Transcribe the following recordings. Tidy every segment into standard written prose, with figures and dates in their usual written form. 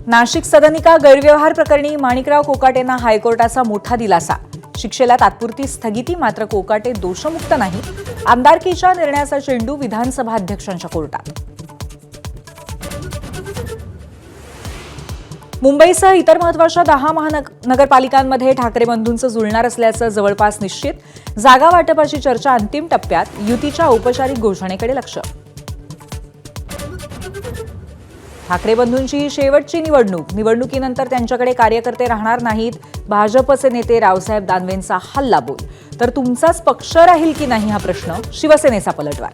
नाशिक सदनिका गैरव्यवहार प्रकरणी माणिकराव कोकाटेंना हायकोर्टाचा मोठा दिलासा. शिक्षेला तात्पुरती स्थगिती, मात्र कोकाटे दोषमुक्त नाही. आमदारकीच्या निर्णयाचा चेंडू विधानसभा अध्यक्षांच्या कोर्टात. मुंबईसह इतर महत्त्वाच्या 10 महानगरपालिकांमध्ये ठाकरे बंधूंचं जुळणार असल्याचं जवळपास निश्चित. जागा वाटपाची चर्चा अंतिम टप्प्यात. युतीच्या औपचारिक घोषणेकडे लक्ष. ठाकरे बंधूंची शेवटची निवडणुकीनंतर त्यांच्याकडे कार्यकर्ते राहणार नाहीत. भाजपचे नेते रावसाहेब दानवेंचा हल्लाबोल. तर तुमचाच पक्ष राहील की नाही हा प्रश्न. शिवसेनेचा पलटवार.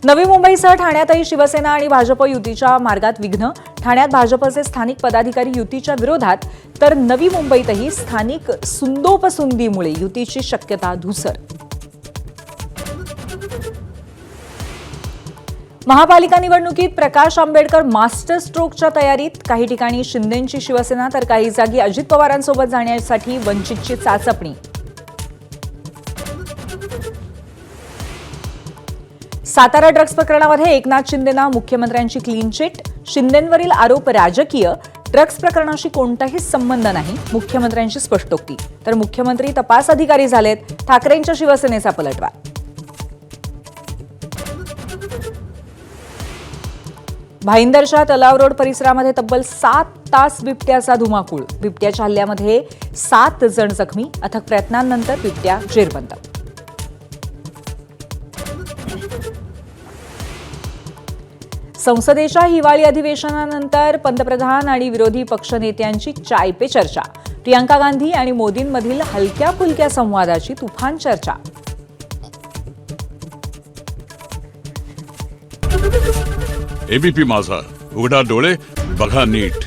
नवी मुंबईसह ठाण्यातही शिवसेना आणि भाजप युतीच्या मार्गात विघ्न. ठाण्यात भाजपचे स्थानिक पदाधिकारी युतीच्या विरोधात, तर नवी मुंबईतही स्थानिक सुंदोपसुंदीमुळे युतीची शक्यता धुसर. महापालिका निवडणुकीत प्रकाश आंबेडकर मास्टर स्ट्रोकच्या तयारीत. काही ठिकाणी शिंदेंची शिवसेना, तर काही जागी अजित पवारांसोबत जाण्यासाठी वंचितची चाचपणी. सातारा ड्रग्ज प्रकरणामध्ये एकनाथ शिंदेंना मुख्यमंत्र्यांची क्लीन चिट. शिंदेंवरील आरोप राजकीय, ड्रग्ज प्रकरणाशी कोणताही संबंध नाही, मुख्यमंत्र्यांची स्पष्टोक्ती. तर मुख्यमंत्री तपास अधिकारी झालेत. ठाकरेंच्या शिवसेनेचा पलटवार. भाईंदरच्या तलाव रोड परिसरामध्ये तब्बल 7 तास बिबट्याचा धुमाकूळ. बिबट्याच्या हल्ल्यामध्ये 7 जण जखमी. अथक प्रयत्नांनंतर बिबट्या जेरबंद. संसदेच्या हिवाळी अधिवेशनानंतर पंतप्रधान आणि विरोधी पक्षनेत्यांची चाय पे चर्चा. प्रियंका गांधी आणि मोदींमधील हलक्या फुलक्या संवादाची तुफान चर्चा. एबीपी माझा, उघडा डोळे बघा नीट.